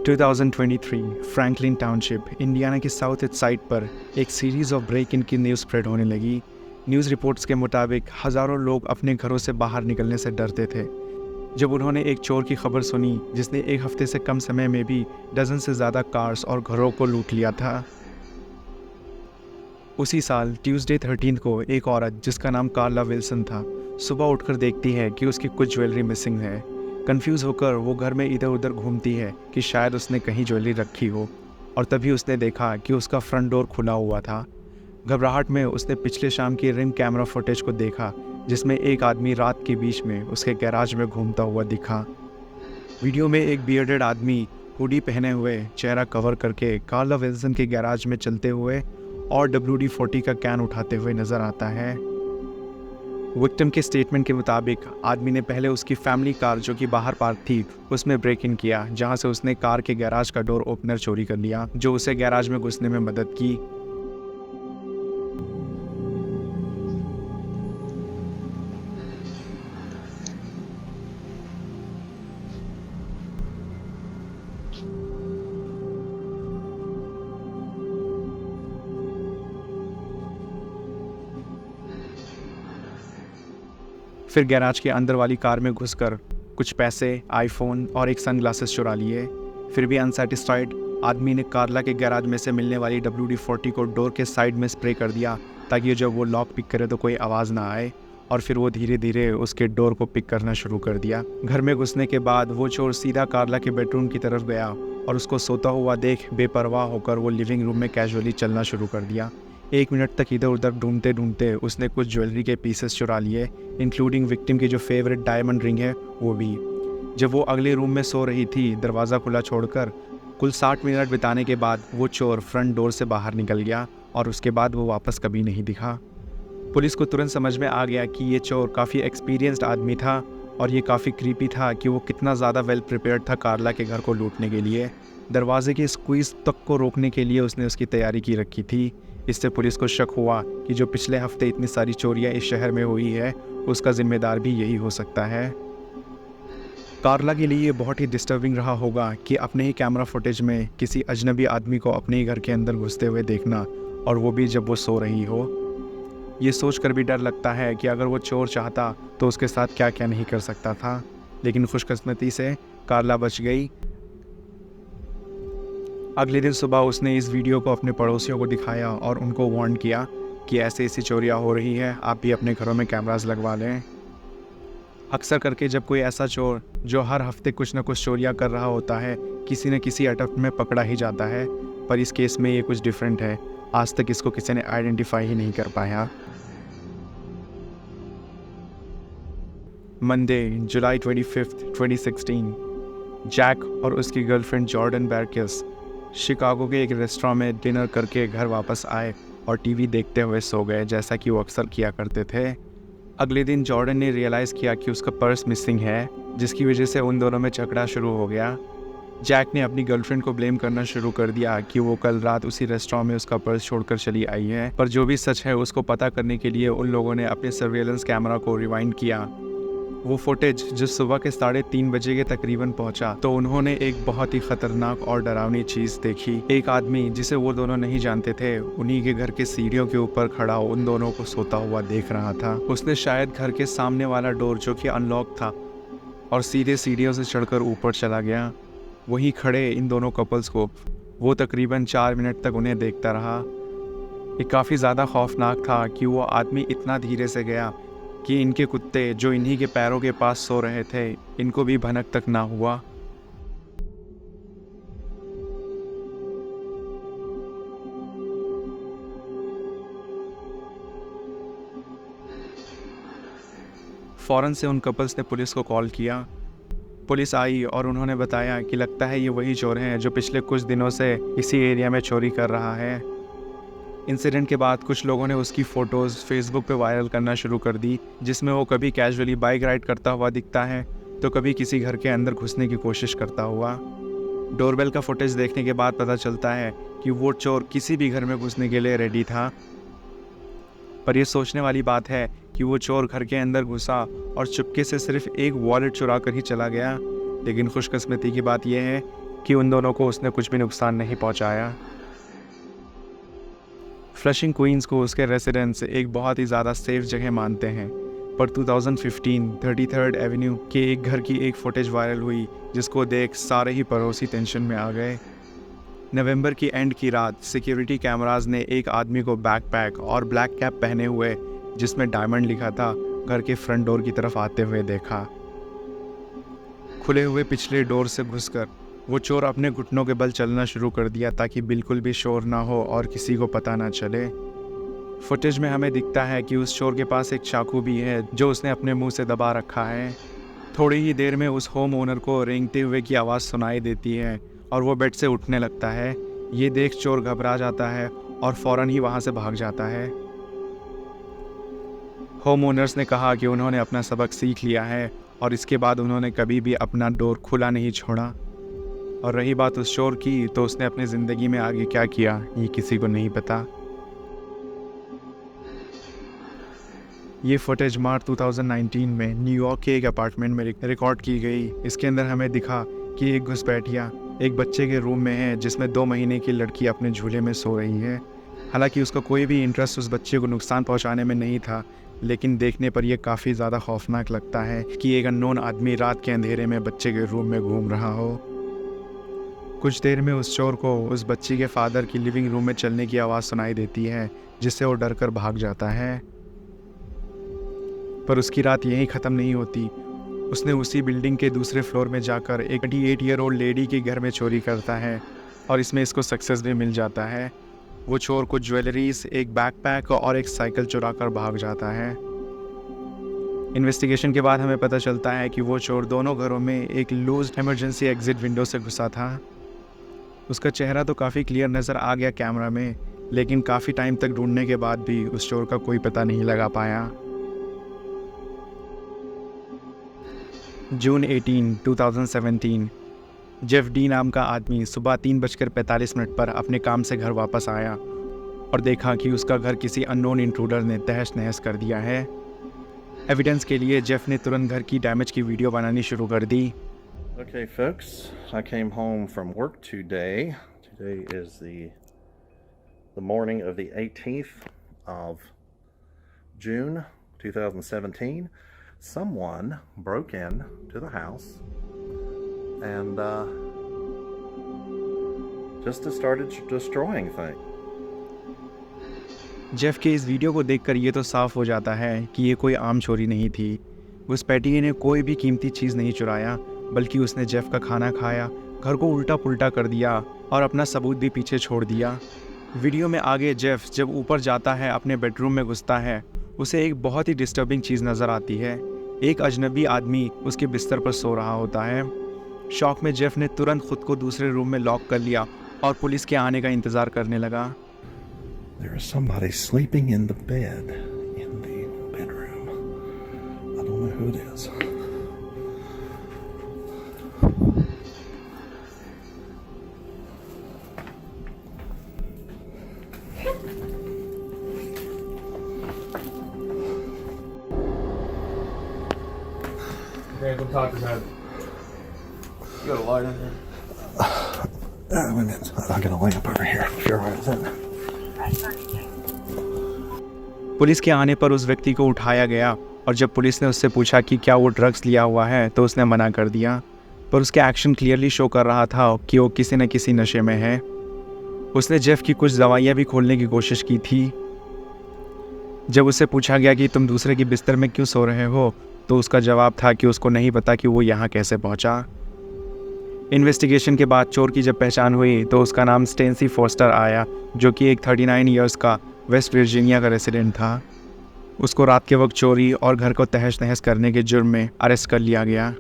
2023 Franklin township Indiana की south east side पर एक सीरीज़ ऑफ ब्रेक इन की न्यूज़ स्प्रेड होने लगी। न्यूज़ रिपोर्ट्स के मुताबिक हज़ारों लोग अपने घरों से बाहर निकलने से डरते थे जब उन्होंने एक चोर की खबर सुनी जिसने एक हफ्ते से कम समय में भी डजन से ज़्यादा कार्स और घरों को लूट लिया था। उसी साल ट्यूसडे 13 को एक औरत जिसका नाम कार्ला विल्सन था सुबह उठकर देखती है कि उसकी कुछ ज्वेलरी मिसिंग है। कंफ्यूज होकर वो घर में इधर उधर घूमती है कि शायद उसने कहीं ज्वेलरी रखी हो, और तभी उसने देखा कि उसका फ्रंट डोर खुला हुआ था। घबराहट में उसने पिछले शाम की रिंग कैमरा फुटेज को देखा जिसमें एक आदमी रात के बीच में उसके गैराज में घूमता हुआ दिखा। वीडियो में एक बियर्डेड आदमी हुडी पहने हुए चेहरा कवर करके कार्ला विल्सन के गैराज में चलते हुए और WD-40 का कैन उठाते हुए नजर आता है। विक्टिम के स्टेटमेंट के मुताबिक आदमी ने पहले उसकी फैमिली कार जो कि बाहर पार्क थी उसमें ब्रेक इन किया, जहां से उसने कार के गैराज का डोर ओपनर चोरी कर लिया जो उसे गैराज में घुसने में मदद की। फिर गैराज के अंदर वाली कार में घुसकर कुछ पैसे, आईफोन और एक सनग्लासेस चुरा लिए। फिर भी अनसेटिस्फाइड आदमी ने कार्ला के गैराज में से मिलने वाली WD-40 को डोर के साइड में स्प्रे कर दिया ताकि जब वो लॉक पिक करे तो कोई आवाज़ ना आए, और फिर वो धीरे धीरे उसके डोर को पिक करना शुरू कर दिया। घर में घुसने के बाद वो चोर सीधा कार्ला के बेडरूम की तरफ गया और उसको सोता हुआ देख बेपरवाह होकर वो लिविंग रूम में कैजुअली चलना शुरू कर दिया। 1 मिनट तक इधर उधर ढूंढते ढूंढते उसने कुछ ज्वेलरी के पीसेस चुरा लिए, इंक्लूडिंग विक्टिम की जो फेवरेट डायमंड रिंग है वो भी। जब वो अगले रूम में सो रही थी दरवाज़ा खुला छोड़कर, कुल 60 मिनट बिताने के बाद वो चोर फ्रंट डोर से बाहर निकल गया और उसके बाद वो वापस कभी नहीं दिखा। पुलिस को तुरंत समझ में आ गया कि ये चोर काफ़ी एक्सपीरियंस्ड आदमी था और ये काफ़ी क्रीपी था कि वो कितना ज़्यादा वेल प्रिपेयर्ड था कार्ला के घर को लूटने के लिए। दरवाजे के स्क्वीज़ तक को रोकने के लिए उसने उसकी तैयारी की रखी थी। इससे पुलिस को शक हुआ कि जो पिछले हफ्ते इतनी सारी चोरियां इस शहर में हुई है उसका जिम्मेदार भी यही हो सकता है। कार्ला के लिए ये बहुत ही डिस्टर्बिंग रहा होगा कि अपने ही कैमरा फुटेज में किसी अजनबी आदमी को अपने ही घर के अंदर घुसते हुए देखना, और वो भी जब वो सो रही हो। ये सोचकर भी डर लगता है कि अगर वो चोर चाहता तो उसके साथ क्या क्या नहीं कर सकता था, लेकिन खुशकिस्मती से कार्ला बच गई। अगले दिन सुबह उसने इस वीडियो को अपने पड़ोसियों को दिखाया और उनको वार्न किया कि ऐसे ऐसी चोरियां हो रही हैं, आप भी अपने घरों में कैमरास लगवा लें। अक्सर करके जब कोई ऐसा चोर जो हर हफ्ते कुछ न कुछ चोरियां कर रहा होता है किसी न किसी अटेम्प्ट में पकड़ा ही जाता है, पर इस केस में ये कुछ डिफरेंट है। आज तक इसको किसी ने आइडेंटिफाई ही नहीं कर पाया। मंडे जुलाई 25, 2016 जैक और उसकी गर्लफ्रेंड जॉर्डन बैरकिस शिकागो के एक रेस्टोरेंट में डिनर करके घर वापस आए और टीवी देखते हुए सो गए, जैसा कि वो अक्सर किया करते थे। अगले दिन जॉर्डन ने रियलाइज़ किया कि उसका पर्स मिसिंग है, जिसकी वजह से उन दोनों में झगड़ा शुरू हो गया। जैक ने अपनी गर्लफ्रेंड को ब्लेम करना शुरू कर दिया कि वो कल रात उसी रेस्टोरेंट में उसका पर्स छोड़कर चली आई है, पर जो भी सच है उसको पता करने के लिए उन लोगों ने अपने सर्वेलेंस कैमरा को रिवाइंड किया। वो फुटेज जो सुबह के 3:30 बजे के तकरीबन पहुंचा तो उन्होंने एक बहुत ही खतरनाक और डरावनी चीज़ देखी। एक आदमी जिसे वो दोनों नहीं जानते थे उन्हीं के घर के सीढ़ियों के ऊपर खड़ा उन दोनों को सोता हुआ देख रहा था। उसने शायद घर के सामने वाला डोर जो कि अनलॉक था और सीधे सीढ़ियों से चढ़कर ऊपर चला गया। वहीं खड़े इन दोनों कपल्स को वो तकरीबन 4 मिनट तक उन्हें देखता रहा। ये काफ़ी ज़्यादा खौफनाक था कि वो आदमी इतना धीरे से गया कि इनके कुत्ते जो इन्हीं के पैरों के पास सो रहे थे इनको भी भनक तक ना हुआ। फौरन से उन कपल्स ने पुलिस को कॉल किया। पुलिस आई और उन्होंने बताया कि लगता है ये वही चोर हैं जो पिछले कुछ दिनों से इसी एरिया में चोरी कर रहा है। इंसिडेंट के बाद कुछ लोगों ने उसकी फ़ोटोज़ फेसबुक पे वायरल करना शुरू कर दी, जिसमें वो कभी कैजुअली बाइक राइड करता हुआ दिखता है तो कभी किसी घर के अंदर घुसने की कोशिश करता हुआ। डोरबेल का फुटेज देखने के बाद पता चलता है कि वो चोर किसी भी घर में घुसने के लिए रेडी था। पर यह सोचने वाली बात है कि वो चोर घर के अंदर घुसा और चुपके से सिर्फ एक वॉलेट चुरा कर ही चला गया। लेकिन खुशकिस्मती की बात यह है कि उन दोनों को उसने कुछ भी नुकसान नहीं पहुंचाया। फ्लशिंग क्वींस को उसके रेसिडेंट्स एक बहुत ही ज़्यादा सेफ जगह मानते हैं, पर 2015 33rd एवेन्यू के एक घर की एक फुटेज वायरल हुई जिसको देख सारे ही पड़ोसी टेंशन में आ गए। नवंबर की एंड की रात सिक्योरिटी कैमराज ने एक आदमी को बैकपैक और ब्लैक कैप पहने हुए जिसमें डायमंड लिखा था घर के फ्रंट डोर की तरफ आते हुए देखा। खुले हुए पिछले डोर से घुसकर वो चोर अपने घुटनों के बल चलना शुरू कर दिया ताकि बिल्कुल भी शोर ना हो और किसी को पता ना चले। फुटेज में हमें दिखता है कि उस चोर के पास एक चाकू भी है जो उसने अपने मुंह से दबा रखा है। थोड़ी ही देर में उस होम ओनर को रेंगते हुए की आवाज़ सुनाई देती है और वो बेड से उठने लगता है। ये देख चोर घबरा जाता है और फ़ौरन ही वहाँ से भाग जाता है। होम ओनर्स ने कहा कि उन्होंने अपना सबक सीख लिया है और इसके बाद उन्होंने कभी भी अपना डोर खुला नहीं छोड़ा। और रही बात उस चोर की, तो उसने अपनी ज़िंदगी में आगे क्या किया ये किसी को नहीं पता। ये फुटेज मार्च 2019 में न्यूयॉर्क के एक अपार्टमेंट में रिकॉर्ड की गई। इसके अंदर हमें दिखा कि एक घुसपैठिया एक बच्चे के रूम में है जिसमें 2 महीने की लड़की अपने झूले में सो रही है। हालांकि उसका कोई भी इंटरेस्ट उस बच्चे को नुकसान पहुंचाने में नहीं था, लेकिन देखने पर यह काफ़ी ज़्यादा खौफनाक लगता है कि एक अननोन आदमी रात के अंधेरे में बच्चे के रूम में घूम रहा हो। कुछ देर में उस चोर को उस बच्ची के फादर की लिविंग रूम में चलने की आवाज़ सुनाई देती है जिससे वो डरकर भाग जाता है। पर उसकी रात यहीं ख़त्म नहीं होती। उसने उसी बिल्डिंग के दूसरे फ्लोर में जाकर एक 28 ईयर ओल्ड लेडी के घर में चोरी करता है और इसमें इसको सक्सेस भी मिल जाता है। वो चोर कुछ ज्वेलरीज, एक बैकपैक और एक साइकिल चुरा कर भाग जाता है। इन्वेस्टिगेशन के बाद हमें पता चलता है कि वो चोर दोनों घरों में एक लूज इमरजेंसी एग्जिट विंडो से घुसा था। उसका चेहरा तो काफ़ी क्लियर नज़र आ गया कैमरा में, लेकिन काफ़ी टाइम तक ढूंढने के बाद भी उस चोर का कोई पता नहीं लगा पाया। जून 18, 2017 जेफ डी नाम का आदमी सुबह 3:45 पर अपने काम से घर वापस आया और देखा कि उसका घर किसी अननोन इंट्रूडर ने तहस नहस कर दिया है। एविडेंस के लिए जेफ ने तुरंत घर की डैमेज की वीडियो बनानी शुरू कर दी। Okay, folks, I came home from work today. Today is the morning of the 18th of June 2017. Someone broke in to the house and just started destroying things. Jeff के इस video को देखकर ये तो साफ हो जाता है कि ये कोई आम चोरी नहीं थी। घुसपैठिए ने कोई भी कीमती चीज़ नहीं चुराया, बल्कि उसने जेफ का खाना खाया, घर को उल्टा पुल्टा कर दिया और अपना सबूत भी पीछे छोड़ दिया। वीडियो में आगे जेफ जब ऊपर जाता है, अपने बेडरूम में घुसता है, उसे एक बहुत ही डिस्टर्बिंग चीज़ नज़र आती है। एक अजनबी आदमी उसके बिस्तर पर सो रहा होता है। शॉक में जेफ ने तुरंत खुद को दूसरे रूम में लॉक कर लिया और पुलिस के आने का इंतज़ार करने लगा। There is somebody sleeping in the bed in the bedroom. I don't know who it is. Okay, go talk to Dad. You got a light in here? Wait a minute. I got a lamp over here. Sure, right, is it? Police के आने पर उस व्यक्ति को उठाया गया और जब पुलिस ने उससे पूछा कि क्या वो ड्रग्स लिया हुआ है तो उसने मना कर दिया, पर उसके एक्शन क्लियरली शो कर रहा था कि वो किसी न किसी नशे में है। उसने जेफ की कुछ दवाइयाँ भी खोलने की कोशिश की थी। जब उससे पूछा गया कि तुम दूसरे के बिस्तर में क्यों सो रहे हो, तो उसका जवाब था कि उसको नहीं पता कि वो यहाँ कैसे पहुँचा। इन्वेस्टिगेशन के बाद चोर की जब पहचान हुई तो उसका नाम स्टेंसी फोस्टर आया, जो कि एक 39 ईयर्स का वेस्ट वर्जीनिया का रेसिडेंट था। उसको रात के वक्त चोरी और घर को तहस नहस करने के जुर्म में अरेस्ट कर लिया गया।